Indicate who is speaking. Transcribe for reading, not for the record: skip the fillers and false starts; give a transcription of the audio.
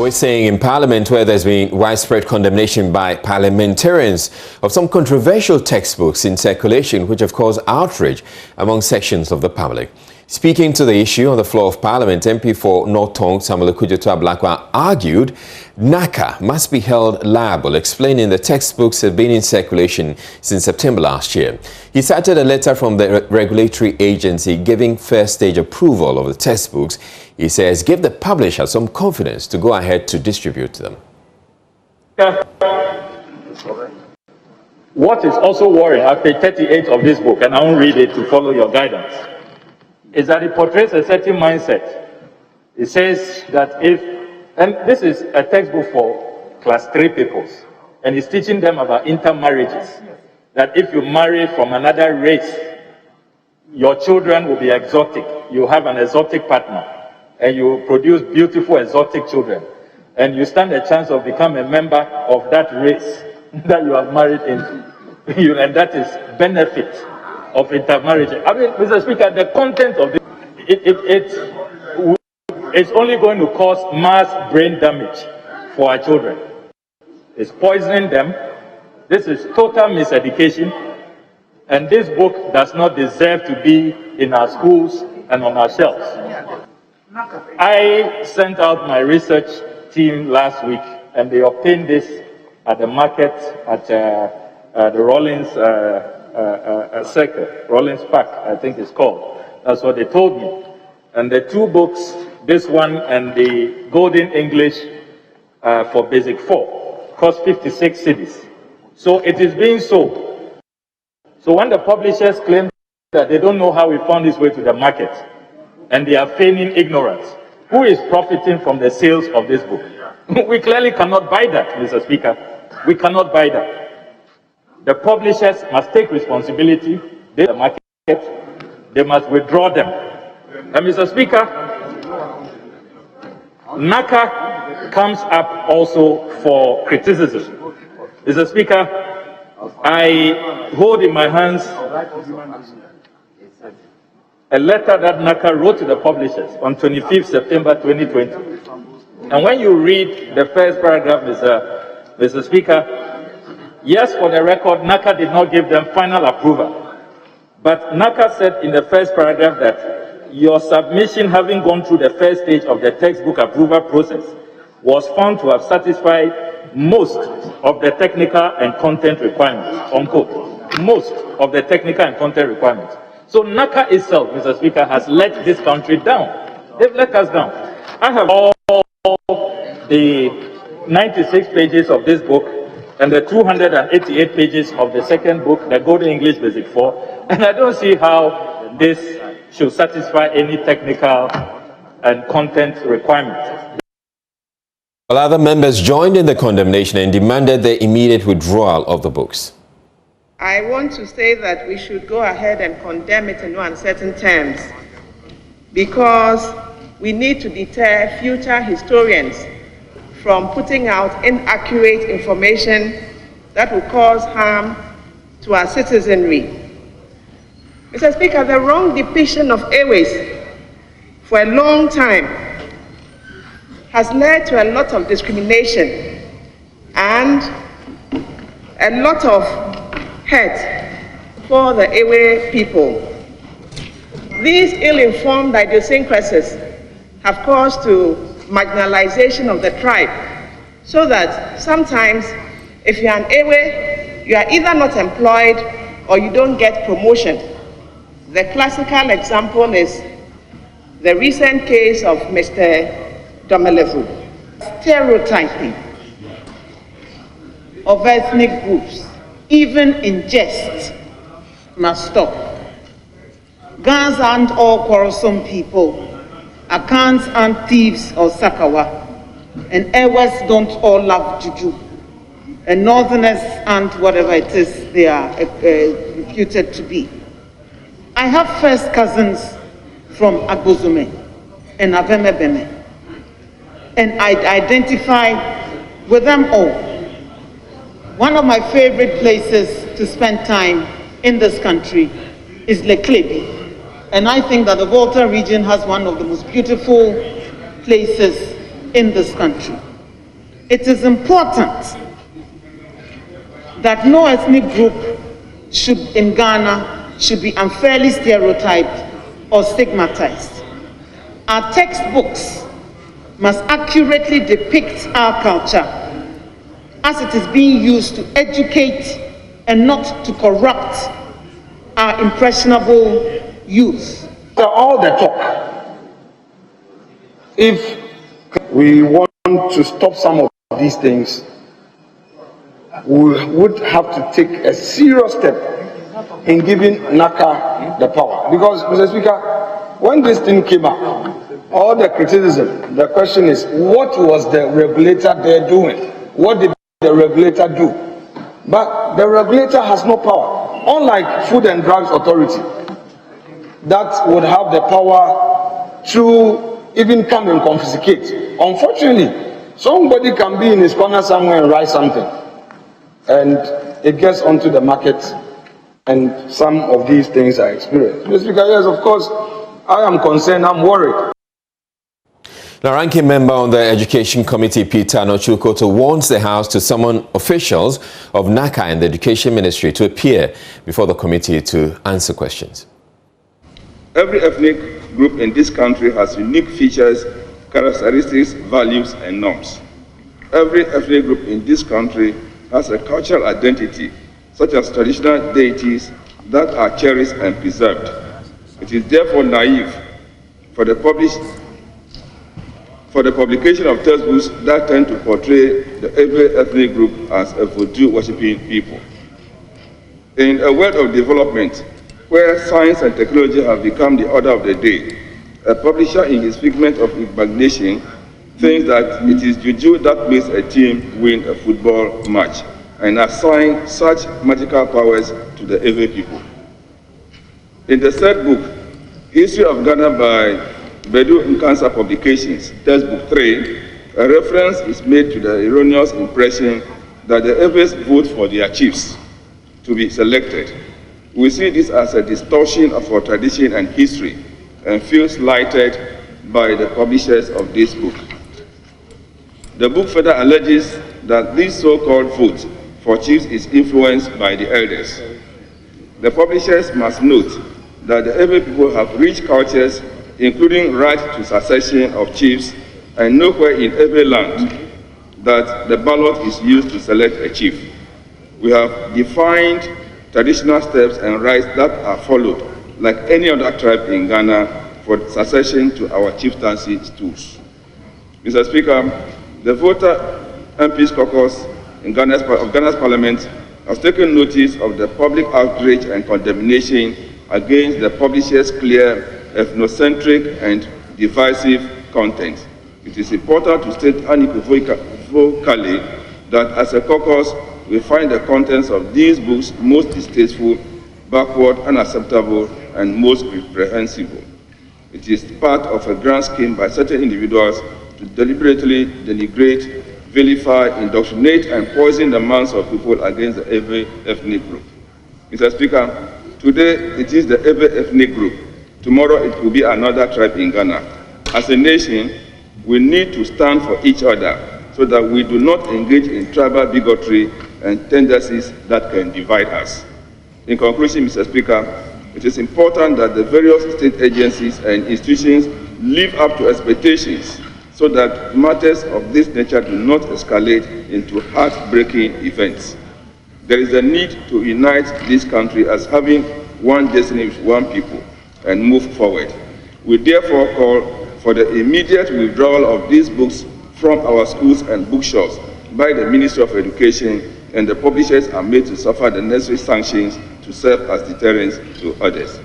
Speaker 1: we're saying in Parliament, where there's been widespread condemnation by parliamentarians of some controversial textbooks in circulation, which have caused outrage among sections of the public. Speaking to the issue on the floor of Parliament, MP for North Tonk Samuel Kujoto-Ablakwa argued NACA must be held liable, explaining the textbooks have been in circulation since September last year. He cited a letter from the regulatory agency giving first stage approval of the textbooks. He says give the publisher some confidence to go ahead to distribute them.
Speaker 2: What is also worrying, at page 38 of this book, and I won't read it to follow your guidance, is that it portrays a certain mindset. It says that and this is a textbook for class 3 pupils, and it's teaching them about intermarriages, that if you marry from another race, your children will be exotic. You have an exotic partner, and you produce beautiful exotic children, and you stand a chance of becoming a member of that race that you have married into. And that is benefit of intermarriage. I mean, Mr. Speaker, the content of this, it's only going to cause mass brain damage for our children. It's poisoning them. This is total miseducation. And this book does not deserve to be in our schools and on our shelves. I sent out my research team last week, and they obtained this at the market at the Rollins Circle, Rollins Park, I think it's called. That's what they told me. And the two books, this one and the Golden English for Basic 4, cost 56 cedis. So it is being sold. So when the publishers claim that they don't know how it found its way to the market, and they are feigning ignorance, who is profiting from the sales of this book? We clearly cannot buy that, Mr. Speaker. We cannot buy that. The publishers must take responsibility. They the market, they must withdraw them. And Mr. Speaker, NACA comes up also for criticism. Mr. Speaker, I hold in my hands a letter that NACA wrote to the publishers on 25th September 2020. And when you read the first paragraph, Mr. Speaker, yes, for the record, NACA did not give them final approval. But NACA said in the first paragraph that your submission, having gone through the first stage of the textbook approval process, was found to have satisfied most of the technical and content requirements, unquote. Most of the technical and content requirements. So NACA itself, Mr. Speaker, has let this country down. They've let us down. I have all the 96 pages of this book and the 288 pages of the second book, the Golden English Basic 4, and I don't see how this should satisfy any technical and content requirements.
Speaker 1: Well, other members joined in the condemnation and demanded the immediate withdrawal of the books.
Speaker 3: I want to say that we should go ahead and condemn it in no uncertain terms, because we need to deter future historians from putting out inaccurate information that will cause harm to our citizenry. Mr. Speaker, the wrong depiction of Airways for a long time has led to a lot of discrimination and a lot of hurt for the Airway people. These ill-informed idiosyncrasies have caused to marginalization of the tribe, so that sometimes if you're an Ewe, you are either not employed or you don't get promotion. The classical example is the recent case of Mr. Domelevu. Stereotyping of ethnic groups, even in jest, must stop. Guns aren't all quarrelsome people. Akans aren't thieves or Sakawa, and Ewas don't all love Juju, and Northerners aren't whatever it is they are reputed to be. I have first cousins from Agbozume and Avemebeme, and I identify with them all. One of my favorite places to spend time in this country is Leklebi. And I think that the Volta region has one of the most beautiful places in this country.
Speaker 4: it is important that no ethnic group in Ghana should be unfairly stereotyped or stigmatized. Our textbooks must accurately depict our culture as it is being used to educate and not to corrupt our impressionable youth.
Speaker 5: After all the talk, if we want to stop some of these things, we would have to take a serious step in giving NACA the power. Because, Mr. Speaker, when this thing came up, all the criticism, the question is, what was the regulator there doing? What did the regulator do? But the regulator has no power. Unlike Food and Drugs Authority, that would have the power to even come and confiscate. Unfortunately, somebody can be in his corner somewhere and write something, and it gets onto the market, and some of these things are experienced. Mr. Speaker, yes, of course, I am concerned, I'm worried.
Speaker 1: The ranking member on the Education Committee, Peter Nochukoto, wants the House to summon officials of NACA and the Education Ministry to appear before the committee to answer questions.
Speaker 6: Every ethnic group in this country has unique features, characteristics, values, and norms. Every ethnic group in this country has a cultural identity, such as traditional deities that are cherished and preserved. It is therefore naive for the publication of textbooks that tend to portray the every ethnic group as a voodoo-worshipping people. In a world of development, where science and technology have become the order of the day, a publisher in his figment of imagination thinks that it is juju that makes a team win a football match and assign such magical powers to the every people. In the third book, History of Ghana by Bedu Nkansa Publications, textbook 3, a reference is made to the erroneous impression that the Eves vote for their chiefs to be selected. We see this as a distortion of our tradition and history and feel slighted by the publishers of this book. The book further alleges that this so-called vote for chiefs is influenced by the elders. The publishers must note that the Ewe people have rich cultures, including right to succession of chiefs, and nowhere in every land that the ballot is used to select a chief. We have defined traditional steps and rites that are followed, like any other tribe in Ghana, for succession to our chieftaincy stools. Mr. Speaker, the voter MPs caucus of Ghana's Parliament has taken notice of the public outrage and condemnation against the publisher's clear, ethnocentric and divisive content. It is important to state unequivocally that as a caucus, we find the contents of these books most distasteful, backward, unacceptable, and most reprehensible. It is part of a grand scheme by certain individuals to deliberately denigrate, vilify, indoctrinate, and poison the minds of people against the every ethnic group. Mr. Speaker, today it is the every ethnic group. Tomorrow it will be another tribe in Ghana. As a nation, we need to stand for each other so that we do not engage in tribal bigotry and tendencies that can divide us. In conclusion, Mr. Speaker, it is important that the various state agencies and institutions live up to expectations so that matters of this nature do not escalate into heartbreaking events. There is a need to unite this country as having one destiny with one people and move forward. We therefore call for the immediate withdrawal of these books from our schools and bookshops by the Ministry of Education, and the publishers are made to suffer the necessary sanctions to serve as deterrents to others.